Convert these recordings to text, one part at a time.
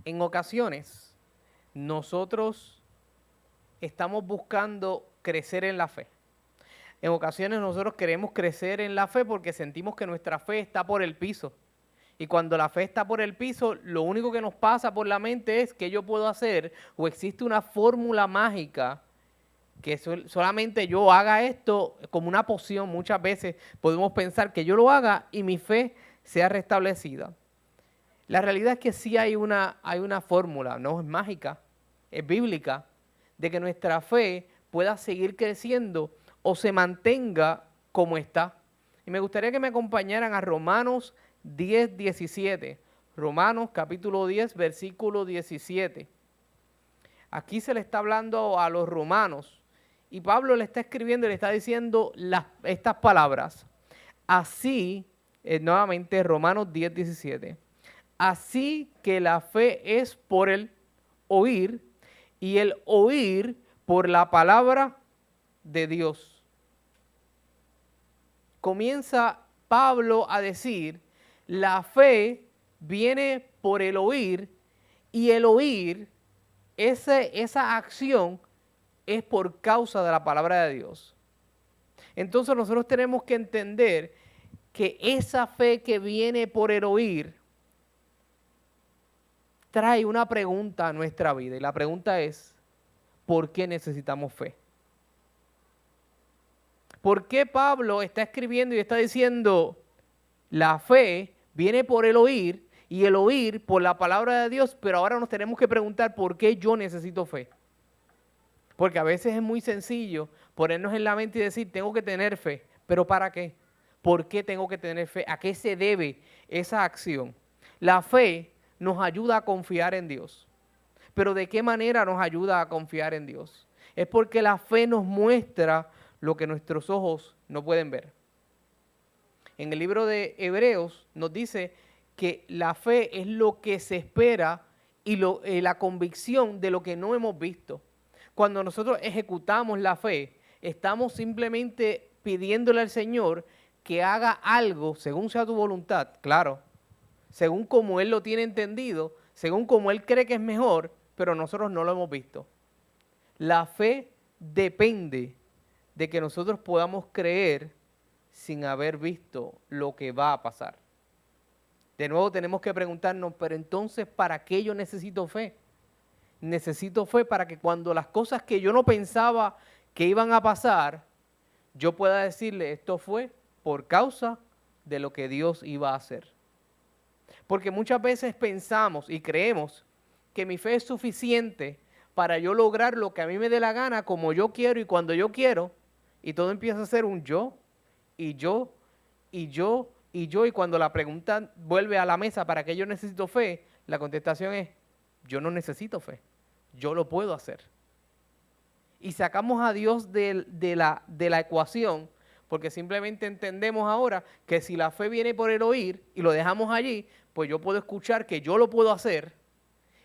En ocasiones, nosotros estamos buscando crecer en la fe. En ocasiones nosotros queremos crecer en la fe porque sentimos que nuestra fe está por el piso. Y cuando la fe está por el piso, lo único que nos pasa por la mente es qué yo puedo hacer, o existe una fórmula mágica que solamente yo haga esto como una poción. Muchas veces podemos pensar que yo lo haga y mi fe sea restablecida. La realidad es que sí hay una fórmula, no es mágica, es bíblica, de que nuestra fe pueda seguir creciendo o se mantenga como está. Y me gustaría que me acompañaran a Romanos 10, 17. Romanos capítulo 10, versículo 17. Aquí se le está hablando a los romanos y Pablo le está escribiendo y le está diciendo estas palabras. Así, nuevamente Romanos 10, 17. Así que la fe es por el oír y el oír por la palabra de Dios. Comienza Pablo a decir, la fe viene por el oír y el oír, esa acción es por causa de la palabra de Dios. Entonces nosotros tenemos que entender que esa fe que viene por el oír trae una pregunta a nuestra vida y la pregunta es, ¿por qué necesitamos fe? ¿Por qué Pablo está escribiendo y está diciendo, la fe viene por el oír y el oír por la palabra de Dios, pero ahora nos tenemos que preguntar por qué yo necesito fe? Porque a veces es muy sencillo ponernos en la mente y decir, tengo que tener fe, pero ¿para qué? ¿Por qué tengo que tener fe? ¿A qué se debe esa acción? La fe nos ayuda a confiar en Dios. Pero ¿de qué manera nos ayuda a confiar en Dios? Es porque la fe nos muestra lo que nuestros ojos no pueden ver. En el libro de Hebreos nos dice que la fe es lo que se espera y la convicción de lo que no hemos visto. Cuando nosotros ejecutamos la fe, estamos simplemente pidiéndole al Señor que haga algo según sea tu voluntad, claro, según como Él lo tiene entendido, según como Él cree que es mejor, pero nosotros no lo hemos visto. La fe depende de que nosotros podamos creer sin haber visto lo que va a pasar. De nuevo tenemos que preguntarnos, pero entonces, ¿para qué yo necesito fe? Necesito fe para que cuando las cosas que yo no pensaba que iban a pasar, yo pueda decirle, esto fue por causa de lo que Dios iba a hacer. Porque muchas veces pensamos y creemos que mi fe es suficiente para yo lograr lo que a mí me dé la gana, como yo quiero y cuando yo quiero, y todo empieza a ser un yo, y yo, y yo, y yo, y cuando la pregunta vuelve a la mesa, ¿para qué yo necesito fe? La contestación es, yo no necesito fe, yo lo puedo hacer. Y sacamos a Dios de la ecuación, porque simplemente entendemos ahora que si la fe viene por el oír y lo dejamos allí, pues yo puedo escuchar que yo lo puedo hacer,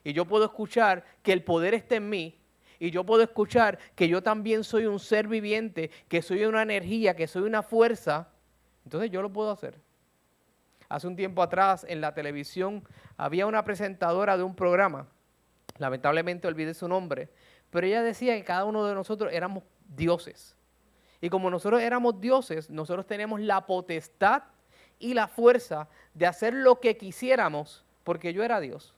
y yo puedo escuchar que el poder está en mí, y yo puedo escuchar que yo también soy un ser viviente, que soy una energía, que soy una fuerza, entonces yo lo puedo hacer. Hace un tiempo atrás en la televisión había una presentadora de un programa, lamentablemente olvidé su nombre, pero ella decía que cada uno de nosotros éramos dioses. Y como nosotros éramos dioses, nosotros teníamos la potestad y la fuerza de hacer lo que quisiéramos, porque yo era Dios.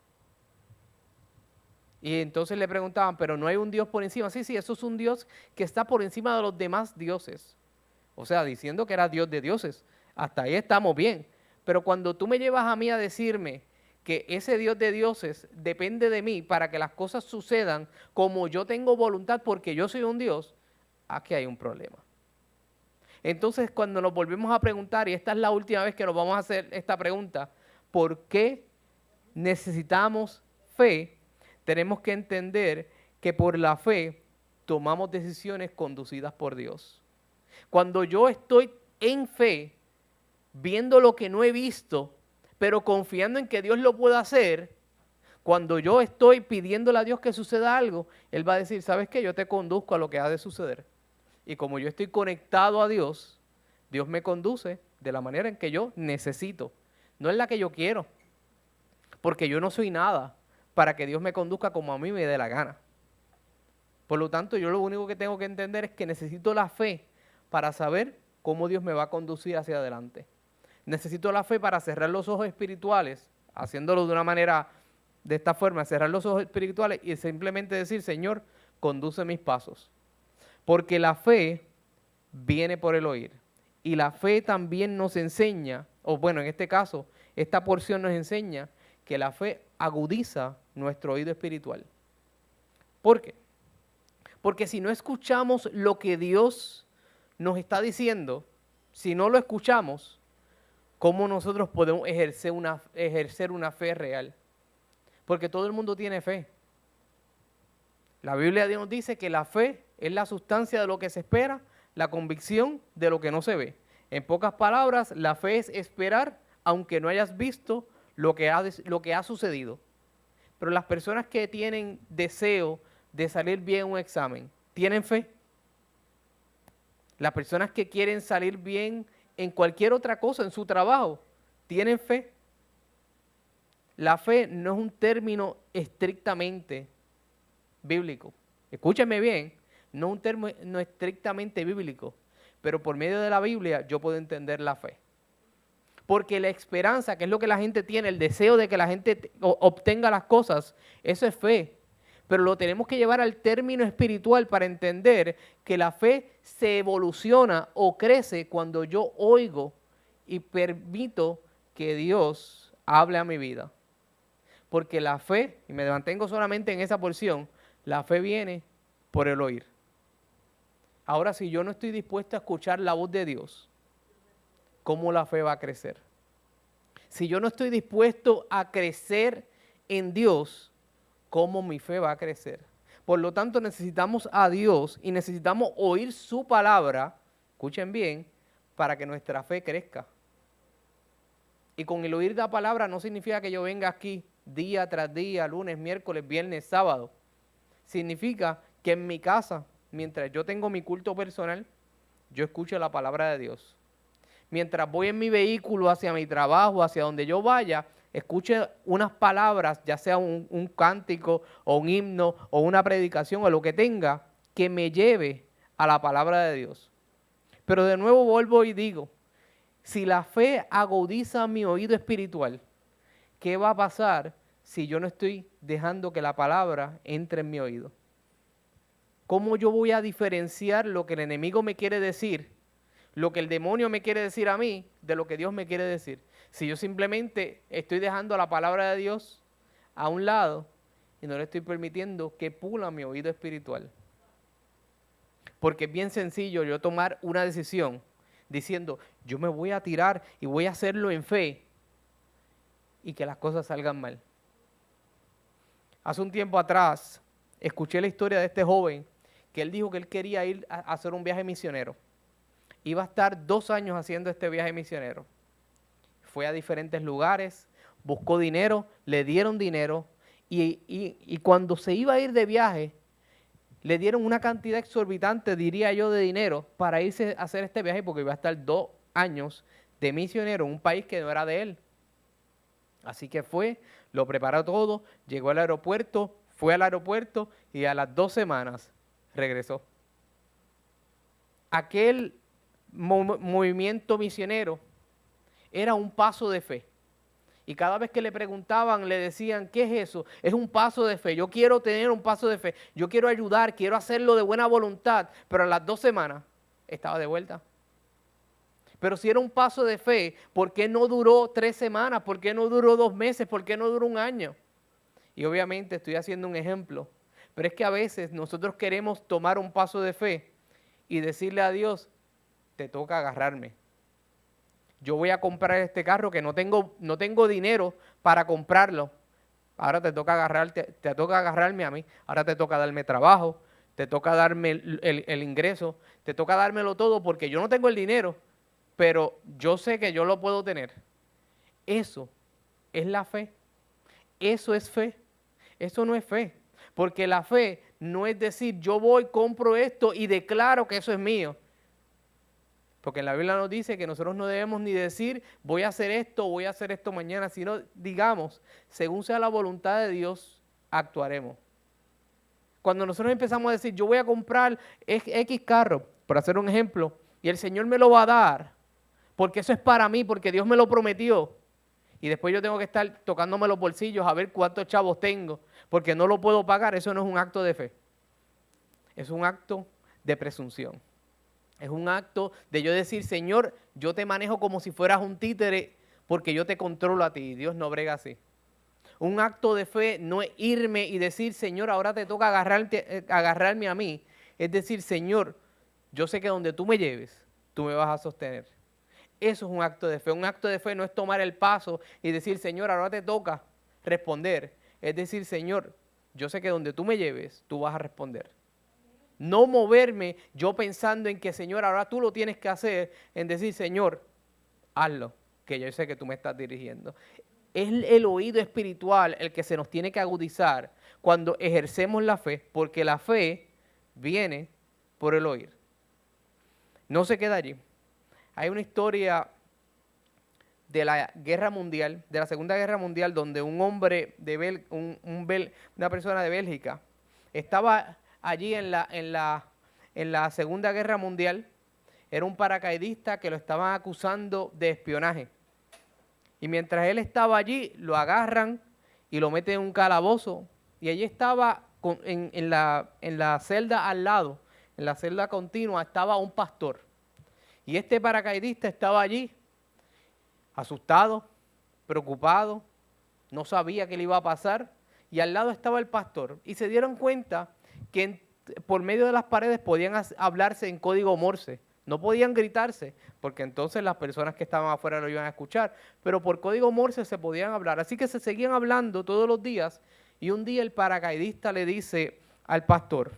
Y entonces le preguntaban, pero no hay un Dios por encima. Sí, eso es un Dios que está por encima de los demás dioses. O sea, diciendo que era Dios de dioses. Hasta ahí estamos bien. Pero cuando tú me llevas a mí a decirme que ese Dios de dioses depende de mí para que las cosas sucedan como yo tengo voluntad porque yo soy un Dios, aquí hay un problema. Entonces, cuando nos volvemos a preguntar, y esta es la última vez que nos vamos a hacer esta pregunta, ¿por qué necesitamos fe? Tenemos que entender que por la fe tomamos decisiones conducidas por Dios. Cuando yo estoy en fe, viendo lo que no he visto, pero confiando en que Dios lo pueda hacer, cuando yo estoy pidiéndole a Dios que suceda algo, Él va a decir, ¿sabes qué? Yo te conduzco a lo que ha de suceder. Y como yo estoy conectado a Dios, Dios me conduce de la manera en que yo necesito, no en la que yo quiero, porque yo no soy nada, para que Dios me conduzca como a mí me dé la gana. Por lo tanto, yo lo único que tengo que entender es que necesito la fe para saber cómo Dios me va a conducir hacia adelante. Necesito la fe para cerrar los ojos espirituales, haciéndolo de una manera, de esta forma, cerrar los ojos espirituales y simplemente decir, Señor, conduce mis pasos. Porque la fe viene por el oír. Y la fe también nos enseña, o bueno, en este caso, esta porción nos enseña que la fe agudiza nuestro oído espiritual. ¿Por qué? Porque si no escuchamos lo que Dios nos está diciendo, si no lo escuchamos, ¿cómo nosotros podemos ejercer una fe real? Porque todo el mundo tiene fe. La Biblia nos dice que la fe es la sustancia de lo que se espera, la convicción de lo que no se ve. En pocas palabras, la fe es esperar aunque no hayas visto lo que ha sucedido. Pero las personas que tienen deseo de salir bien en un examen, ¿tienen fe? Las personas que quieren salir bien en cualquier otra cosa, en su trabajo, ¿tienen fe? La fe no es un término estrictamente bíblico. Escúchame bien, no es un término estrictamente bíblico, pero por medio de la Biblia yo puedo entender la fe. Porque la esperanza, que es lo que la gente tiene, el deseo de que la gente obtenga las cosas, eso es fe. Pero lo tenemos que llevar al término espiritual para entender que la fe se evoluciona o crece cuando yo oigo y permito que Dios hable a mi vida. Porque la fe, y me mantengo solamente en esa porción, la fe viene por el oír. Ahora, si yo no estoy dispuesto a escuchar la voz de Dios, ¿cómo la fe va a crecer? Si yo no estoy dispuesto a crecer en Dios, ¿cómo mi fe va a crecer? Por lo tanto, necesitamos a Dios y necesitamos oír su palabra, escuchen bien, para que nuestra fe crezca. Y con el oír la palabra no significa que yo venga aquí día tras día, lunes, miércoles, viernes, sábado. Significa que en mi casa, mientras yo tengo mi culto personal, yo escucho la palabra de Dios. Mientras voy en mi vehículo hacia mi trabajo, hacia donde yo vaya, escuche unas palabras, ya sea un cántico o un himno o una predicación o lo que tenga, que me lleve a la palabra de Dios. Pero de nuevo vuelvo y digo, si la fe agudiza mi oído espiritual, ¿qué va a pasar si yo no estoy dejando que la palabra entre en mi oído? ¿Cómo yo voy a diferenciar lo que el enemigo me quiere decir, lo que el demonio me quiere decir a mí, de lo que Dios me quiere decir? Si yo simplemente estoy dejando la palabra de Dios a un lado y no le estoy permitiendo que pula mi oído espiritual. Porque es bien sencillo yo tomar una decisión diciendo, yo me voy a tirar y voy a hacerlo en fe y que las cosas salgan mal. Hace un tiempo atrás escuché la historia de este joven que él dijo que él quería ir a hacer un viaje misionero. Iba a estar 2 años haciendo este viaje misionero. Fue a diferentes lugares, buscó dinero, le dieron dinero y cuando se iba a ir de viaje, le dieron una cantidad exorbitante, diría yo, de dinero para irse a hacer este viaje porque iba a estar 2 años de misionero en un país que no era de él. Así que fue, lo preparó todo, llegó al aeropuerto, fue al aeropuerto y a las 2 semanas regresó. Aquel movimiento misionero era un paso de fe. Y cada vez que le preguntaban, le decían, ¿qué es eso? Es un paso de fe. Yo quiero tener un paso de fe. Yo quiero ayudar, quiero hacerlo de buena voluntad. Pero a las 2 semanas estaba de vuelta. Pero si era un paso de fe, ¿por qué no duró 3 semanas? ¿Por qué no duró 2 meses? ¿Por qué no duró 1 año? Y obviamente estoy haciendo un ejemplo. Pero es que a veces nosotros queremos tomar un paso de fe y decirle a Dios, te toca agarrarme. Yo voy a comprar este carro que no tengo dinero para comprarlo. Ahora te toca agarrarme a mí. Ahora te toca darme trabajo, te toca darme el ingreso, te toca dármelo todo porque yo no tengo el dinero, pero yo sé que yo lo puedo tener. Eso es la fe. Eso es fe. Eso no es fe. Porque la fe no es decir, yo voy, compro esto y declaro que eso es mío. Porque en la Biblia nos dice que nosotros no debemos ni decir, voy a hacer esto mañana, sino digamos, según sea la voluntad de Dios, actuaremos. Cuando nosotros empezamos a decir, yo voy a comprar X carro, por hacer un ejemplo, y el Señor me lo va a dar, porque eso es para mí, porque Dios me lo prometió, y después yo tengo que estar tocándome los bolsillos a ver cuántos chavos tengo, porque no lo puedo pagar, eso no es un acto de fe. Es un acto de presunción. Es un acto de yo decir, Señor, yo te manejo como si fueras un títere, porque yo te controlo a ti. Dios no brega así. Un acto de fe no es irme y decir, Señor, ahora te toca agarrarme a mí. Es decir, Señor, yo sé que donde tú me lleves, tú me vas a sostener. Eso es un acto de fe. Un acto de fe no es tomar el paso y decir, Señor, ahora te toca responder. Es decir, Señor, yo sé que donde tú me lleves, tú vas a responder. No moverme yo pensando en que, Señor, ahora tú lo tienes que hacer, en decir, Señor, hazlo, que yo sé que tú me estás dirigiendo. Es el oído espiritual el que se nos tiene que agudizar cuando ejercemos la fe, porque la fe viene por el oír. No se queda allí. Hay una historia de la Guerra Mundial, de la Segunda Guerra Mundial, donde un hombre, una persona de Bélgica, estaba allí en la Segunda Guerra Mundial. Era un paracaidista que lo estaban acusando de espionaje. Y mientras él estaba allí, lo agarran y lo meten en un calabozo. Y allí estaba en la celda al lado, en la celda continua, estaba un pastor. Y este paracaidista estaba allí, asustado, preocupado, no sabía qué le iba a pasar. Y al lado estaba el pastor. Y se dieron cuenta que por medio de las paredes podían hablarse en código Morse. No podían gritarse, porque entonces las personas que estaban afuera lo iban a escuchar, pero por código Morse se podían hablar. Así que se seguían hablando todos los días, y un día el paracaidista le dice al pastor,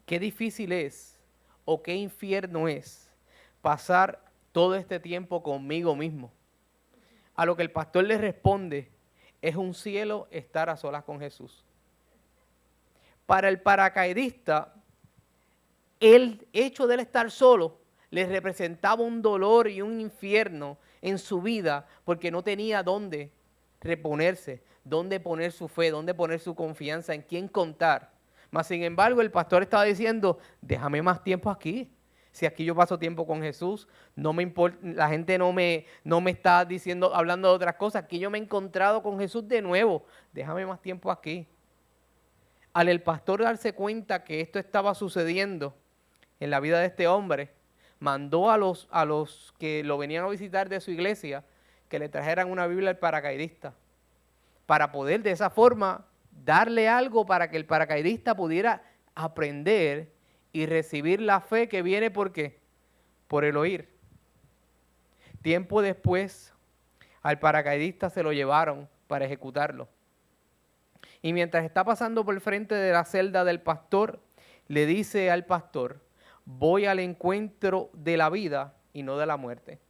qué difícil es o qué infierno es pasar todo este tiempo conmigo mismo. A lo que el pastor le responde, es un cielo estar a solas con Jesús. Para el paracaidista, el hecho de él estar solo le representaba un dolor y un infierno en su vida porque no tenía dónde reponerse, dónde poner su fe, dónde poner su confianza, en quién contar. Mas sin embargo el pastor estaba diciendo, déjame más tiempo aquí. Si aquí yo paso tiempo con Jesús, no me importa, la gente no me está diciendo, hablando de otras cosas, aquí yo me he encontrado con Jesús de nuevo, déjame más tiempo aquí. Al el pastor darse cuenta que esto estaba sucediendo en la vida de este hombre, mandó a los que lo venían a visitar de su iglesia que le trajeran una Biblia al paracaidista para poder de esa forma darle algo para que el paracaidista pudiera aprender y recibir la fe que viene ¿por qué? Por el oír. Tiempo después al paracaidista se lo llevaron para ejecutarlo. Y mientras está pasando por el frente de la celda del pastor, le dice al pastor, voy al encuentro de la vida y no de la muerte.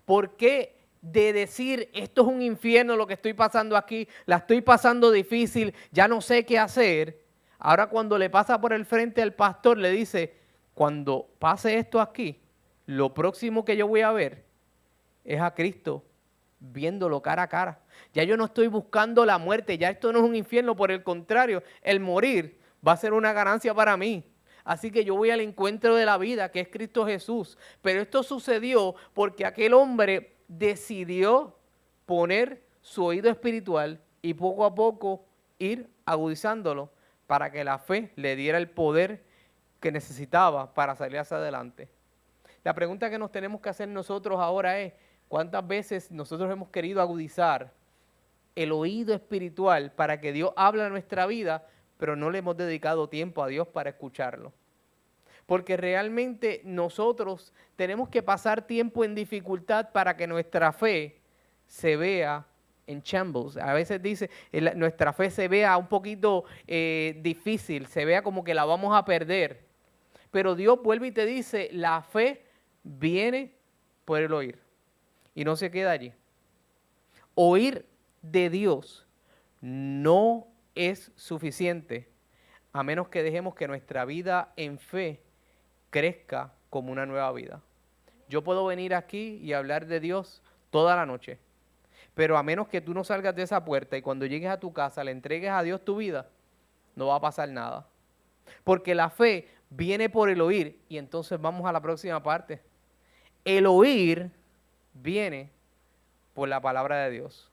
¿Por qué de decir, esto es un infierno lo que estoy pasando aquí, la estoy pasando difícil, ya no sé qué hacer? Ahora cuando le pasa por el frente al pastor, le dice, cuando pase esto aquí, lo próximo que yo voy a ver es a Cristo viéndolo cara a cara. Ya yo no estoy buscando la muerte, ya esto no es un infierno, por el contrario, el morir va a ser una ganancia para mí. Así que yo voy al encuentro de la vida, que es Cristo Jesús. Pero esto sucedió porque aquel hombre decidió poner su oído espiritual y poco a poco ir agudizándolo para que la fe le diera el poder que necesitaba para salir hacia adelante. La pregunta que nos tenemos que hacer nosotros ahora es, ¿cuántas veces nosotros hemos querido agudizar el oído espiritual para que Dios hable a nuestra vida, pero no le hemos dedicado tiempo a Dios para escucharlo? Porque realmente nosotros tenemos que pasar tiempo en dificultad para que nuestra fe se vea en shambles. A veces dice, nuestra fe se vea un poquito difícil, se vea como que la vamos a perder. Pero Dios vuelve y te dice, la fe viene por el oír. Y no se queda allí. Oír de Dios no es suficiente a menos que dejemos que nuestra vida en fe crezca como una nueva vida. Yo puedo venir aquí y hablar de Dios toda la noche, Pero a menos que tú no salgas de esa puerta y cuando llegues a tu casa le entregues a Dios tu vida, no va a pasar nada. Porque la fe viene por el oír. Y entonces vamos a la próxima parte. El oír viene por la palabra de Dios.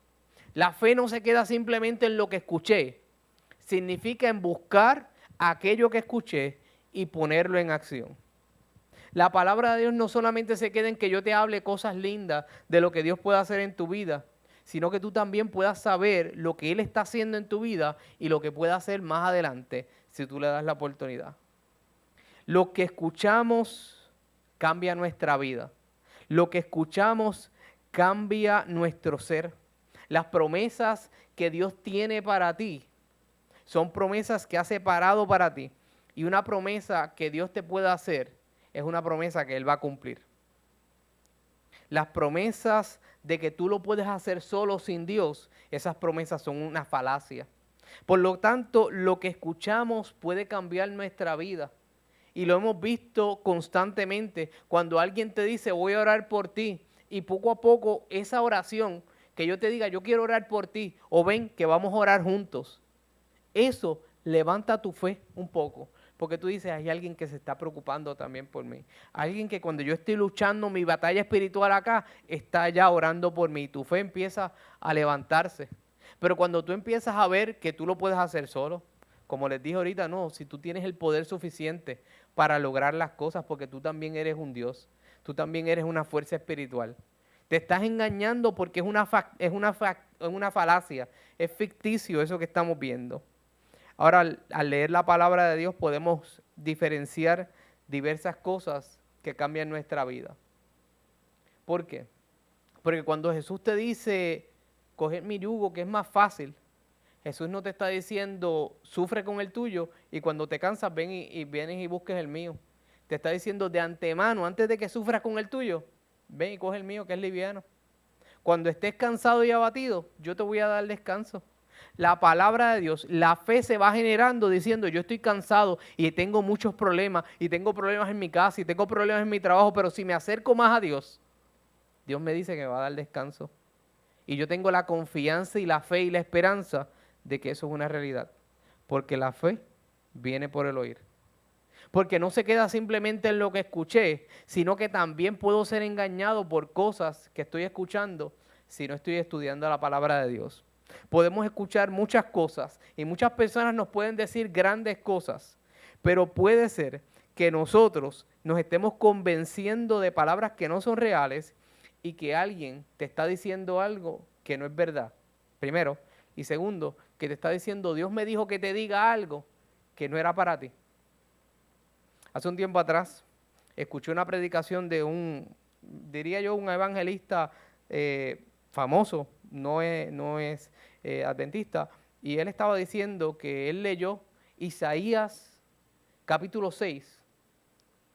La fe no se queda simplemente en lo que escuché. Significa en buscar aquello que escuché y ponerlo en acción. La palabra de Dios no solamente se queda en que yo te hable cosas lindas de lo que Dios puede hacer en tu vida, sino que tú también puedas saber lo que Él está haciendo en tu vida y lo que puede hacer más adelante si tú le das la oportunidad. Lo que escuchamos cambia nuestra vida. Lo que escuchamos cambia nuestro ser. Las promesas que Dios tiene para ti son promesas que ha separado para ti. Y una promesa que Dios te pueda hacer es una promesa que Él va a cumplir. Las promesas de que tú lo puedes hacer solo sin Dios, esas promesas son una falacia. Por lo tanto, lo que escuchamos puede cambiar nuestra vida. Y lo hemos visto constantemente cuando alguien te dice, voy a orar por ti. Y poco a poco esa oración, que yo te diga, yo quiero orar por ti, o ven que vamos a orar juntos. Eso levanta tu fe un poco. Porque tú dices, hay alguien que se está preocupando también por mí. Alguien que cuando yo estoy luchando mi batalla espiritual acá, está ya orando por mí. Tu fe empieza a levantarse. Pero cuando tú empiezas a ver que tú lo puedes hacer solo, como les dije ahorita, no, si tú tienes el poder suficiente para lograr las cosas, porque tú también eres un Dios, tú también eres una fuerza espiritual. Te estás engañando porque es una falacia, es ficticio eso que estamos viendo. Ahora, al leer la palabra de Dios podemos diferenciar diversas cosas que cambian nuestra vida. ¿Por qué? Porque cuando Jesús te dice, coger mi yugo, que es más fácil, Jesús no te está diciendo, sufre con el tuyo y cuando te cansas ven y vienes y busques el mío. Te está diciendo de antemano, antes de que sufras con el tuyo, ven y coge el mío que es liviano. Cuando estés cansado y abatido, yo te voy a dar descanso. La palabra de Dios, la fe se va generando diciendo, yo estoy cansado y tengo muchos problemas y tengo problemas en mi casa y tengo problemas en mi trabajo, pero si me acerco más a Dios, Dios me dice que me va a dar descanso. Y yo tengo la confianza y la fe y la esperanza de que eso es una realidad. Porque la fe viene por el oír. Porque no se queda simplemente en lo que escuché, sino que también puedo ser engañado por cosas que estoy escuchando si no estoy estudiando la palabra de Dios. Podemos escuchar muchas cosas y muchas personas nos pueden decir grandes cosas, pero puede ser que nosotros nos estemos convenciendo de palabras que no son reales y que alguien te está diciendo algo que no es verdad, primero. Y segundo, que te está diciendo, Dios me dijo que te diga algo que no era para ti. Hace un tiempo atrás, escuché una predicación de diría yo, un evangelista famoso, no es adventista, y él estaba diciendo que él leyó Isaías capítulo 6,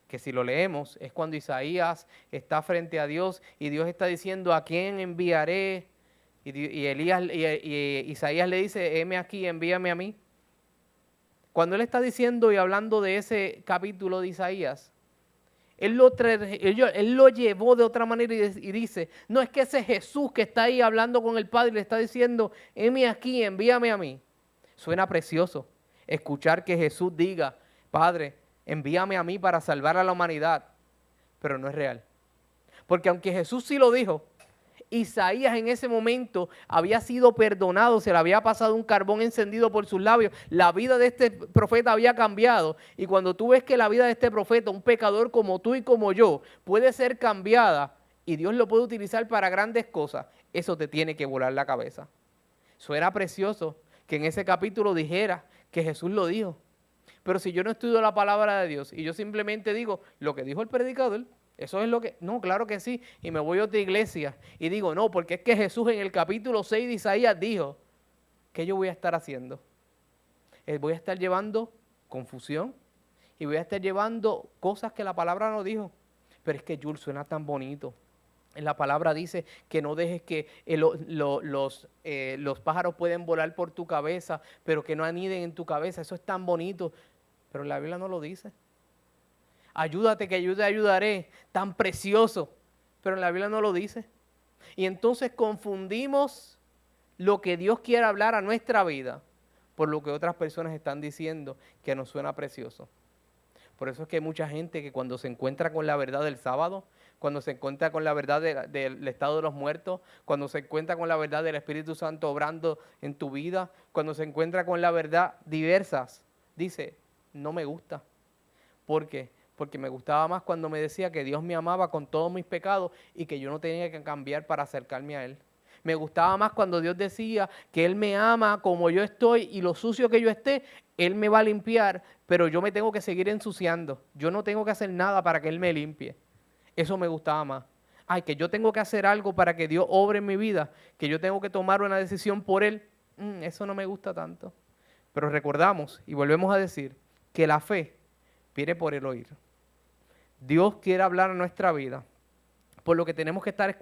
que si lo leemos es cuando Isaías está frente a Dios y Dios está diciendo, ¿a quién enviaré? Y Isaías le dice, heme aquí, envíame a mí. Cuando él está diciendo y hablando de ese capítulo de Isaías, él lo llevó de otra manera y dice, no es que ese Jesús que está ahí hablando con el Padre y le está diciendo, heme aquí, envíame a mí. Suena precioso escuchar que Jesús diga, Padre, envíame a mí para salvar a la humanidad, pero no es real. Porque aunque Jesús sí lo dijo, Isaías en ese momento había sido perdonado, se le había pasado un carbón encendido por sus labios, la vida de este profeta había cambiado y cuando tú ves que la vida de este profeta, un pecador como tú y como yo, puede ser cambiada y Dios lo puede utilizar para grandes cosas, eso te tiene que volar la cabeza. Suena precioso que en ese capítulo dijera que Jesús lo dijo, pero si yo no estudio la palabra de Dios y yo simplemente digo lo que dijo el predicador, eso es lo que, no, claro que sí, y me voy a otra iglesia y digo, no, porque es que Jesús en el capítulo 6 de Isaías dijo, ¿qué yo voy a estar haciendo? Voy a estar llevando confusión y voy a estar llevando cosas que la palabra no dijo, pero es que Jules suena tan bonito. En la palabra dice que no dejes que los pájaros pueden volar por tu cabeza, pero que no aniden en tu cabeza, eso es tan bonito, pero la Biblia no lo dice. Ayúdate que yo te ayudaré, tan precioso, pero en la Biblia no lo dice. Y entonces confundimos lo que Dios quiere hablar a nuestra vida por lo que otras personas están diciendo que nos suena precioso. Por eso es que hay mucha gente que cuando se encuentra con la verdad del sábado, cuando se encuentra con la verdad del estado de los muertos, cuando se encuentra con la verdad del Espíritu Santo obrando en tu vida, cuando se encuentra con la verdad diversas, dice, no me gusta. ¿Por qué? Porque me gustaba más cuando me decía que Dios me amaba con todos mis pecados y que yo no tenía que cambiar para acercarme a Él. Me gustaba más cuando Dios decía que Él me ama como yo estoy y lo sucio que yo esté, Él me va a limpiar, pero yo me tengo que seguir ensuciando. Yo no tengo que hacer nada para que Él me limpie. Eso me gustaba más. Ay, que yo tengo que hacer algo para que Dios obre en mi vida, que yo tengo que tomar una decisión por Él. Eso no me gusta tanto. Pero recordamos y volvemos a decir que la fe viene por el oír. Dios quiere hablar a nuestra vida, por lo que tenemos que estar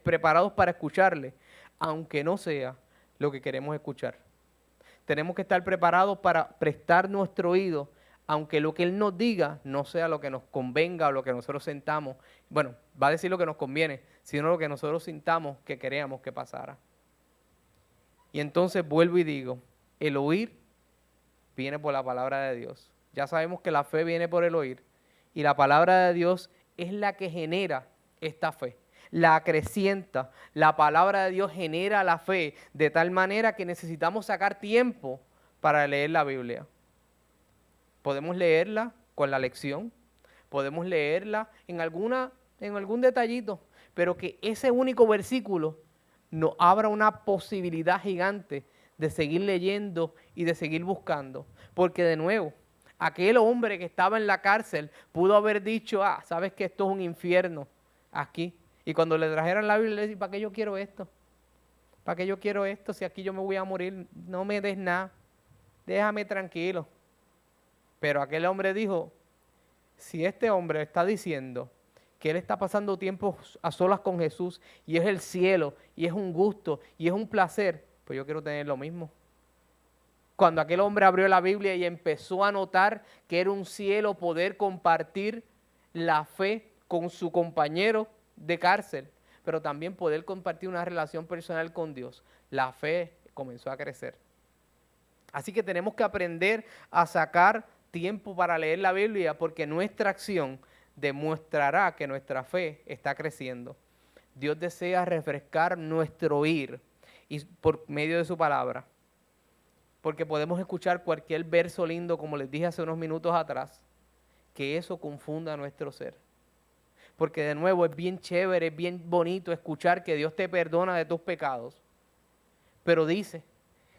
preparados para escucharle, aunque no sea lo que queremos escuchar. Tenemos que estar preparados para prestar nuestro oído, aunque lo que Él nos diga no sea lo que nos convenga o lo que nosotros sintamos. Bueno, va a decir lo que nos conviene, sino lo que nosotros sintamos que queríamos que pasara. Y entonces vuelvo y digo, el oír viene por la palabra de Dios. Ya sabemos que la fe viene por el oír y la palabra de Dios es la que genera esta fe, la acrecienta. La palabra de Dios genera la fe de tal manera que necesitamos sacar tiempo para leer la Biblia. Podemos leerla con la lección, podemos leerla en algún detallito, pero que ese único versículo nos abra una posibilidad gigante de seguir leyendo y de seguir buscando. Porque de nuevo, aquel hombre que estaba en la cárcel pudo haber dicho, sabes que esto es un infierno aquí. Y cuando le trajeron la Biblia, le decía, ¿para qué yo quiero esto? ¿Para qué yo quiero esto si aquí yo me voy a morir? No me des nada, déjame tranquilo. Pero aquel hombre dijo, si este hombre está diciendo que él está pasando tiempo a solas con Jesús y es el cielo y es un gusto y es un placer, pues yo quiero tener lo mismo. Cuando aquel hombre abrió la Biblia y empezó a notar que era un cielo poder compartir la fe con su compañero de cárcel, pero también poder compartir una relación personal con Dios, la fe comenzó a crecer. Así que tenemos que aprender a sacar tiempo para leer la Biblia porque nuestra acción demostrará que nuestra fe está creciendo. Dios desea refrescar nuestro oír y por medio de su palabra. Porque podemos escuchar cualquier verso lindo, como les dije hace unos minutos atrás, que eso confunda nuestro ser. Porque de nuevo es bien chévere, es bien bonito escuchar que Dios te perdona de tus pecados. Pero dice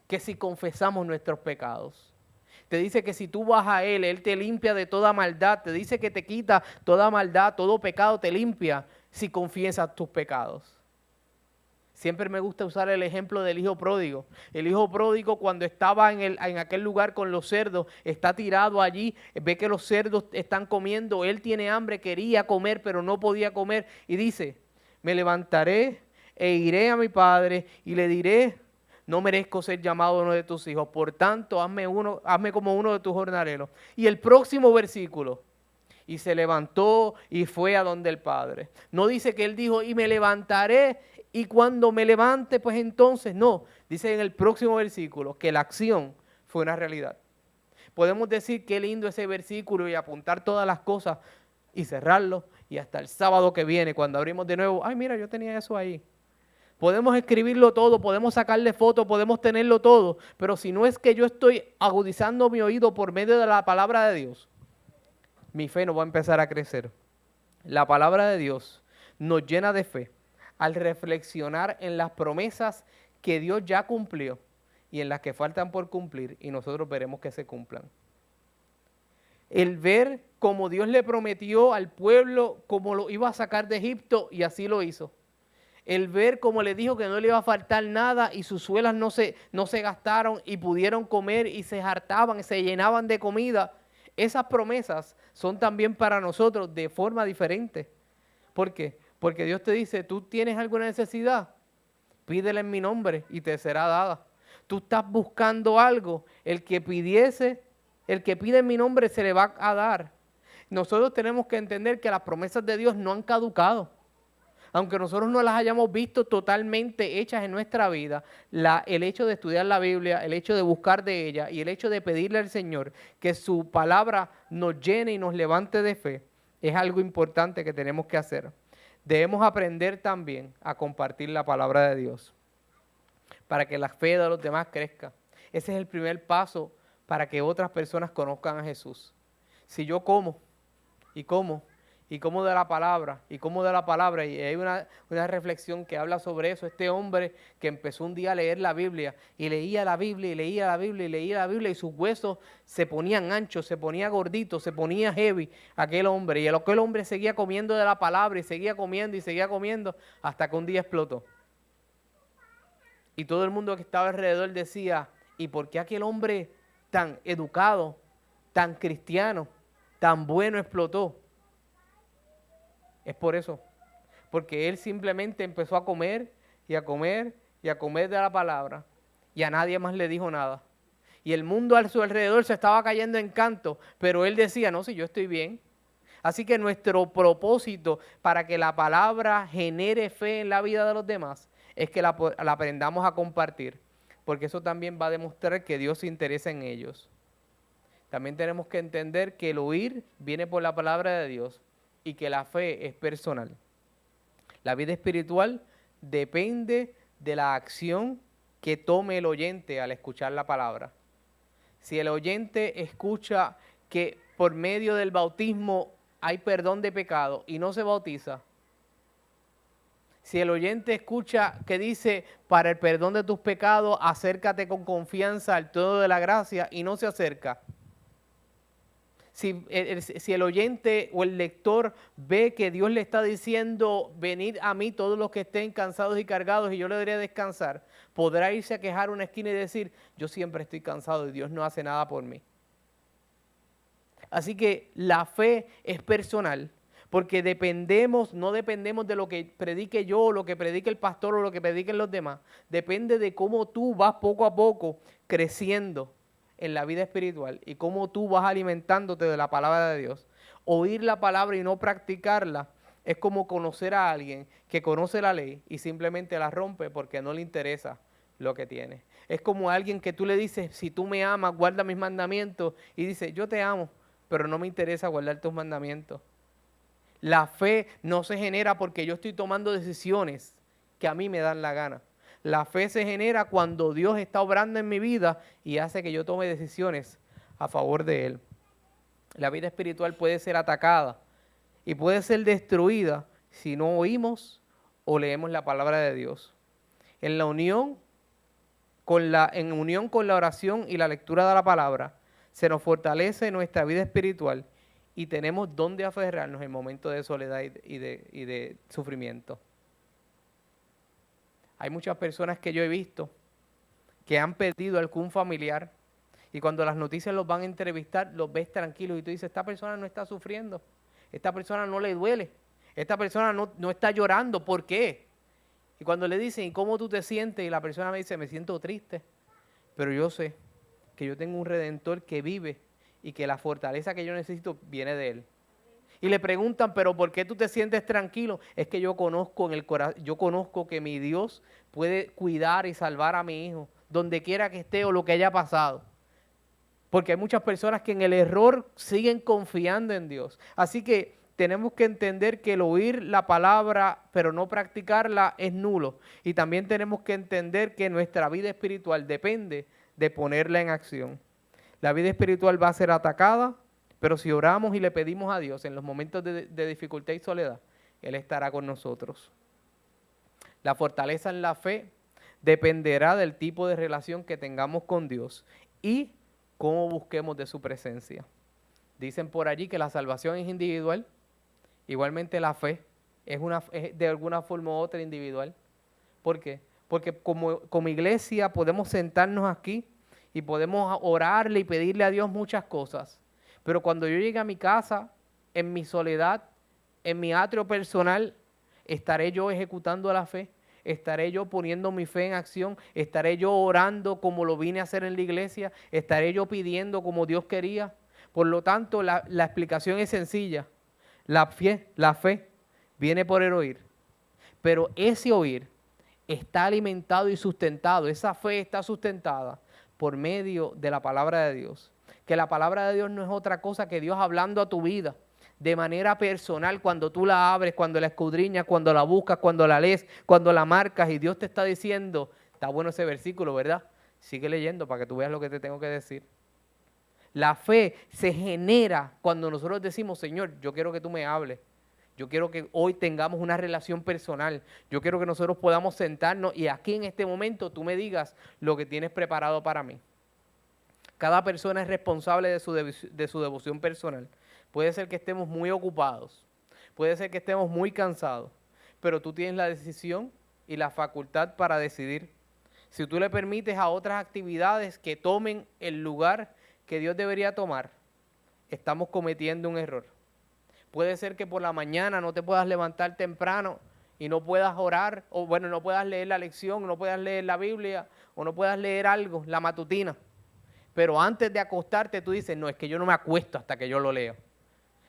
que si confesamos nuestros pecados, te dice que si tú vas a Él, Él te limpia de toda maldad, te dice que te quita toda maldad, todo pecado te limpia si confiesas tus pecados. Siempre me gusta usar el ejemplo del hijo pródigo. El hijo pródigo cuando estaba en aquel lugar con los cerdos, está tirado allí, ve que los cerdos están comiendo, él tiene hambre, quería comer pero no podía comer y dice, me levantaré e iré a mi padre y le diré, no merezco ser llamado uno de tus hijos, por tanto hazme como uno de tus jornaleros. Y el próximo versículo, y se levantó y fue a donde el padre. No dice que él dijo, y me levantaré y cuando me levante, pues entonces no. Dice en el próximo versículo que la acción fue una realidad. Podemos decir qué lindo ese versículo y apuntar todas las cosas y cerrarlo y hasta el sábado que viene cuando abrimos de nuevo, ay mira, yo tenía eso ahí. Podemos escribirlo todo, podemos sacarle fotos, podemos tenerlo todo, pero si no es que yo estoy agudizando mi oído por medio de la palabra de Dios, mi fe no va a empezar a crecer. La palabra de Dios nos llena de fe al reflexionar en las promesas que Dios ya cumplió y en las que faltan por cumplir y nosotros veremos que se cumplan. El ver cómo Dios le prometió al pueblo cómo lo iba a sacar de Egipto y así lo hizo. El ver cómo le dijo que no le iba a faltar nada y sus suelas no se gastaron y pudieron comer y se hartaban y se llenaban de comida. Esas promesas son también para nosotros de forma diferente. ¿Por qué? Porque Dios te dice, tú tienes alguna necesidad, pídela en mi nombre y te será dada. Tú estás buscando algo, el que pide en mi nombre se le va a dar. Nosotros tenemos que entender que las promesas de Dios no han caducado. aunque nosotros no las hayamos visto totalmente hechas en nuestra vida, el hecho de estudiar la Biblia, el hecho de buscar de ella y el hecho de pedirle al Señor que su palabra nos llene y nos levante de fe, es algo importante que tenemos que hacer. Debemos aprender también a compartir la palabra de Dios para que la fe de los demás crezca. Ese es el primer paso para que otras personas conozcan a Jesús. Si yo como de la palabra, y hay una reflexión que habla sobre eso, este hombre que empezó un día a leer la Biblia, y leía la Biblia, y leía la Biblia, y leía la Biblia, y sus huesos se ponían anchos, se ponía gordito, se ponía heavy, aquel hombre, y aquel hombre seguía comiendo de la palabra, y seguía comiendo, hasta que un día explotó. Y todo el mundo que estaba alrededor decía, ¿y por qué aquel hombre tan educado, tan cristiano, tan bueno explotó? Es por eso, porque él simplemente empezó a comer y a comer y a comer de la palabra y a nadie más le dijo nada. Y el mundo a su alrededor se estaba cayendo en canto, pero él decía, no, si yo estoy bien. Así que nuestro propósito para que la palabra genere fe en la vida de los demás es que la aprendamos a compartir, porque eso también va a demostrar que Dios se interesa en ellos. También tenemos que entender que el oír viene por la palabra de Dios y que la fe es personal. La vida espiritual depende de la acción que tome el oyente al escuchar la palabra. Si el oyente escucha que por medio del bautismo hay perdón de pecado y no se bautiza, si el oyente escucha que dice para el perdón de tus pecados acércate con confianza al trono de la gracia y no se acerca, si el oyente o el lector ve que Dios le está diciendo, venid a mí todos los que estén cansados y cargados y yo le daré a descansar, podrá irse a quejar a una esquina y decir, yo siempre estoy cansado y Dios no hace nada por mí. Así que la fe es personal, porque no dependemos de lo que predique yo, o lo que predique el pastor o lo que prediquen los demás. Depende de cómo tú vas poco a poco creciendo en la vida espiritual y cómo tú vas alimentándote de la palabra de Dios. Oír la palabra y no practicarla es como conocer a alguien que conoce la ley y simplemente la rompe porque no le interesa lo que tiene. Es como alguien que tú le dices, si tú me amas, guarda mis mandamientos, y dice, yo te amo, pero no me interesa guardar tus mandamientos. La fe no se genera porque yo estoy tomando decisiones que a mí me dan la gana. La fe se genera cuando Dios está obrando en mi vida y hace que yo tome decisiones a favor de Él. La vida espiritual puede ser atacada y puede ser destruida si no oímos o leemos la palabra de Dios. En unión con la oración y la lectura de la palabra, se nos fortalece nuestra vida espiritual y tenemos donde aferrarnos en momentos de soledad y de sufrimiento. Hay muchas personas que yo he visto que han perdido algún familiar y cuando las noticias los van a entrevistar, los ves tranquilos y tú dices, esta persona no está sufriendo, esta persona no le duele, esta persona no está llorando, ¿por qué? Y cuando le dicen, ¿y cómo tú te sientes? Y la persona me dice, me siento triste, pero yo sé que yo tengo un Redentor que vive y que la fortaleza que yo necesito viene de Él. Y le preguntan, ¿pero por qué tú te sientes tranquilo? Es que yo conozco que mi Dios puede cuidar y salvar a mi hijo, donde quiera que esté o lo que haya pasado. Porque hay muchas personas que en el error siguen confiando en Dios. Así que tenemos que entender que el oír la palabra, pero no practicarla, es nulo. Y también tenemos que entender que nuestra vida espiritual depende de ponerla en acción. La vida espiritual va a ser atacada, pero si oramos y le pedimos a Dios en los momentos de dificultad y soledad, Él estará con nosotros. La fortaleza en la fe dependerá del tipo de relación que tengamos con Dios y cómo busquemos de su presencia. Dicen por allí que la salvación es individual, igualmente la fe es de alguna forma u otra individual. ¿Por qué? Porque como iglesia podemos sentarnos aquí y podemos orarle y pedirle a Dios muchas cosas. Pero cuando yo llegue a mi casa, en mi soledad, en mi atrio personal, ¿estaré yo ejecutando la fe? ¿Estaré yo poniendo mi fe en acción? ¿Estaré yo orando como lo vine a hacer en la iglesia? ¿Estaré yo pidiendo como Dios quería? Por lo tanto, la explicación es sencilla. La fe viene por el oír. Pero ese oír está alimentado y sustentado, esa fe está sustentada por medio de la palabra de Dios. Que la palabra de Dios no es otra cosa que Dios hablando a tu vida de manera personal cuando tú la abres, cuando la escudriñas, cuando la buscas, cuando la lees, cuando la marcas y Dios te está diciendo, está bueno ese versículo, ¿verdad? Sigue leyendo para que tú veas lo que te tengo que decir. La fe se genera cuando nosotros decimos, Señor, yo quiero que tú me hables. Yo quiero que hoy tengamos una relación personal. Yo quiero que nosotros podamos sentarnos y aquí en este momento tú me digas lo que tienes preparado para mí. Cada persona es responsable de su devoción personal. Puede ser que estemos muy ocupados, puede ser que estemos muy cansados, pero tú tienes la decisión y la facultad para decidir. Si tú le permites a otras actividades que tomen el lugar que Dios debería tomar, estamos cometiendo un error. Puede ser que por la mañana no te puedas levantar temprano y no puedas orar, o bueno, no puedas leer la lección, no puedas leer la Biblia, o no puedas leer algo, la matutina. Pero antes de acostarte tú dices, no, es que yo no me acuesto hasta que yo lo leo.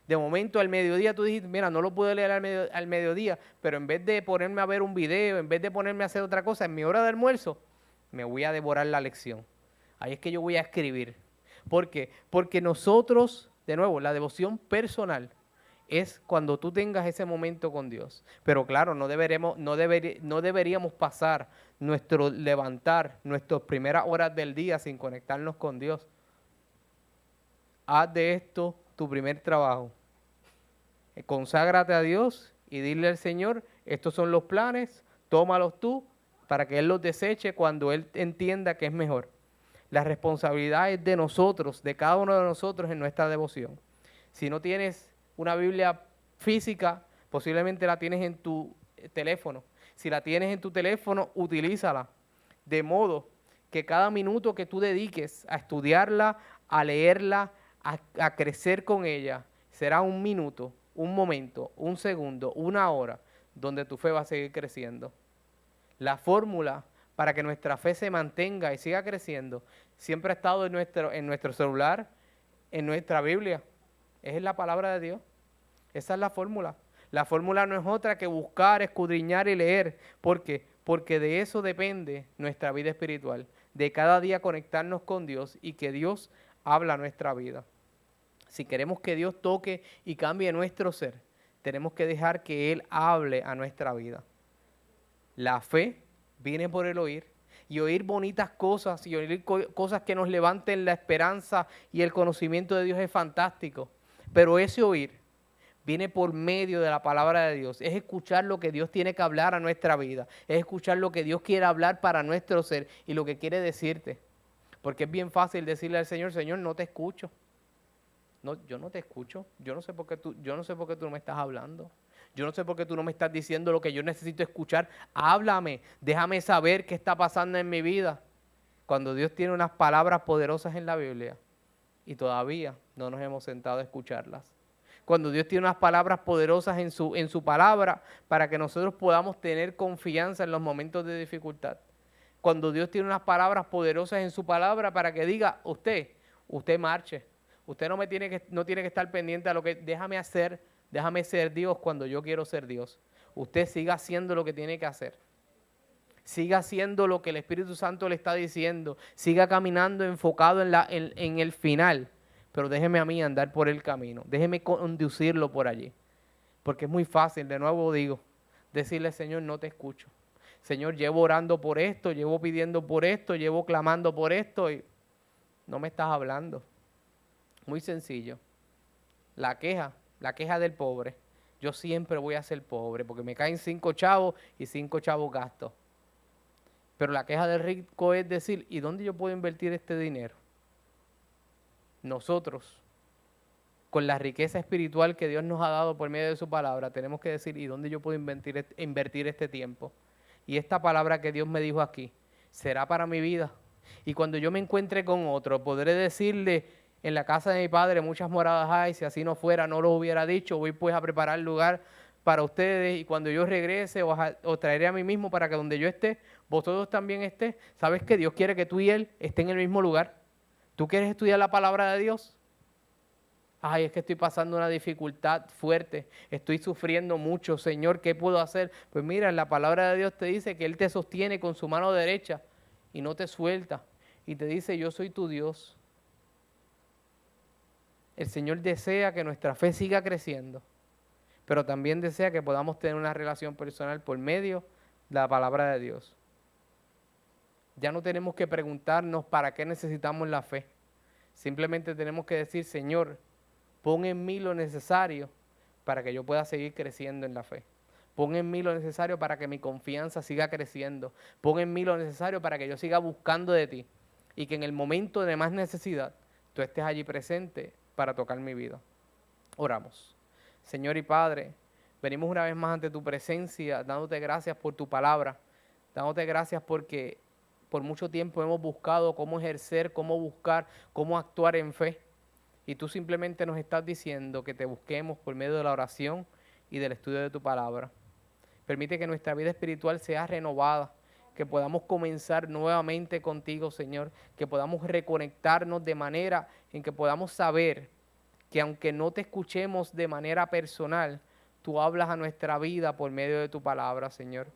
De momento al mediodía tú dijiste, mira, no lo puedo leer al mediodía, pero en vez de ponerme a ver un video, en vez de ponerme a hacer otra cosa, en mi hora de almuerzo, me voy a devorar la lección. Ahí es que yo voy a escribir. ¿Por qué? Porque nosotros, de nuevo, la devoción personal es cuando tú tengas ese momento con Dios. Pero claro, no deberíamos pasar levantar nuestras primeras horas del día sin conectarnos con Dios. Haz de esto tu primer trabajo. Conságrate a Dios y dile al Señor, estos son los planes, tómalos tú para que Él los deseche cuando Él entienda que es mejor. La responsabilidad es de nosotros, de cada uno de nosotros en nuestra devoción. Si no tienes una Biblia física, posiblemente la tienes en tu teléfono. Si la tienes en tu teléfono, utilízala. De modo que cada minuto que tú dediques a estudiarla, a leerla, a crecer con ella, será un minuto, un momento, un segundo, una hora, donde tu fe va a seguir creciendo. La fórmula para que nuestra fe se mantenga y siga creciendo siempre ha estado en nuestro celular, en nuestra Biblia. Es la palabra de Dios. Esa es la fórmula. La fórmula no es otra que buscar, escudriñar y leer. ¿Por qué? Porque de eso depende nuestra vida espiritual. De cada día conectarnos con Dios y que Dios habla nuestra vida. Si queremos que Dios toque y cambie nuestro ser, tenemos que dejar que Él hable a nuestra vida. La fe viene por el oír. Y oír bonitas cosas y oír cosas que nos levanten la esperanza y el conocimiento de Dios es fantástico. Pero ese oír viene por medio de la palabra de Dios. Es escuchar lo que Dios tiene que hablar a nuestra vida. Es escuchar lo que Dios quiere hablar para nuestro ser y lo que quiere decirte. Porque es bien fácil decirle al Señor, Señor, no te escucho. No, yo no te escucho. Yo no sé por qué tú no me estás hablando. Yo no sé por qué tú no me estás diciendo lo que yo necesito escuchar. Háblame, déjame saber qué está pasando en mi vida. Cuando Dios tiene unas palabras poderosas en la Biblia y todavía no nos hemos sentado a escucharlas. Cuando Dios tiene unas palabras poderosas en su palabra para que nosotros podamos tener confianza en los momentos de dificultad. Cuando Dios tiene unas palabras poderosas en su palabra para que diga, usted marche. Usted no tiene que estar pendiente a lo que, déjame ser Dios cuando yo quiero ser Dios. Usted siga haciendo lo que tiene que hacer. Siga haciendo lo que el Espíritu Santo le está diciendo. Siga caminando enfocado en el final. Pero déjeme a mí andar por el camino. Déjeme conducirlo por allí. Porque es muy fácil, de nuevo digo, decirle, Señor, no te escucho. Señor, llevo orando por esto, llevo pidiendo por esto, llevo clamando por esto y no me estás hablando. Muy sencillo. La queja del pobre. Yo siempre voy a ser pobre porque me caen 5 chavos y 5 chavos gasto. Pero la queja del rico es decir, ¿y dónde yo puedo invertir este dinero? Nosotros, con la riqueza espiritual que Dios nos ha dado por medio de su palabra, tenemos que decir, ¿y dónde yo puedo invertir este tiempo? Y esta palabra que Dios me dijo aquí, será para mi vida. Y cuando yo me encuentre con otro, podré decirle, en la casa de mi padre muchas moradas hay, si así no fuera, no lo hubiera dicho, voy pues a preparar lugar para ustedes y cuando yo regrese os traeré a mí mismo para que donde yo esté, vosotros también estéis. ¿Sabes que Dios quiere que tú y Él estén en el mismo lugar? ¿Tú quieres estudiar la palabra de Dios? Ay, es que estoy pasando una dificultad fuerte, estoy sufriendo mucho, Señor, ¿qué puedo hacer? Pues mira, la palabra de Dios te dice que Él te sostiene con su mano derecha y no te suelta. Y te dice, yo soy tu Dios. El Señor desea que nuestra fe siga creciendo, pero también desea que podamos tener una relación personal por medio de la palabra de Dios. Ya no tenemos que preguntarnos para qué necesitamos la fe. Simplemente tenemos que decir, Señor, pon en mí lo necesario para que yo pueda seguir creciendo en la fe. Pon en mí lo necesario para que mi confianza siga creciendo. Pon en mí lo necesario para que yo siga buscando de ti. Y que en el momento de más necesidad, tú estés allí presente para tocar mi vida. Oramos. Señor y Padre, venimos una vez más ante tu presencia, dándote gracias por tu palabra. Dándote gracias porque por mucho tiempo hemos buscado cómo ejercer, cómo buscar, cómo actuar en fe. Y tú simplemente nos estás diciendo que te busquemos por medio de la oración y del estudio de tu palabra. Permite que nuestra vida espiritual sea renovada, que podamos comenzar nuevamente contigo, Señor, que podamos reconectarnos de manera en que podamos saber que aunque no te escuchemos de manera personal, tú hablas a nuestra vida por medio de tu palabra, Señor.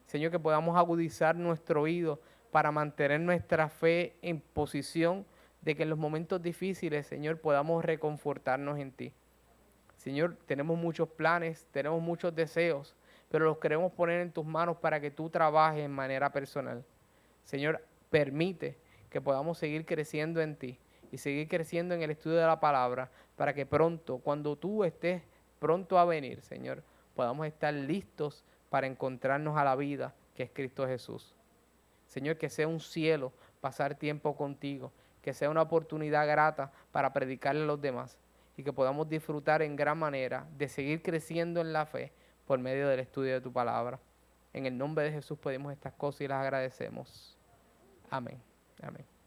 Señor, que podamos agudizar nuestro oído para mantener nuestra fe en posición de que en los momentos difíciles, Señor, podamos reconfortarnos en ti. Señor, tenemos muchos planes, tenemos muchos deseos, pero los queremos poner en tus manos para que tú trabajes en manera personal. Señor, permite que podamos seguir creciendo en ti y seguir creciendo en el estudio de la palabra para que pronto, cuando tú estés pronto a venir, Señor, podamos estar listos para encontrarnos a la vida que es Cristo Jesús. Señor, que sea un cielo pasar tiempo contigo, que sea una oportunidad grata para predicarle a los demás y que podamos disfrutar en gran manera de seguir creciendo en la fe por medio del estudio de tu palabra. En el nombre de Jesús pedimos estas cosas y las agradecemos. Amén. Amén.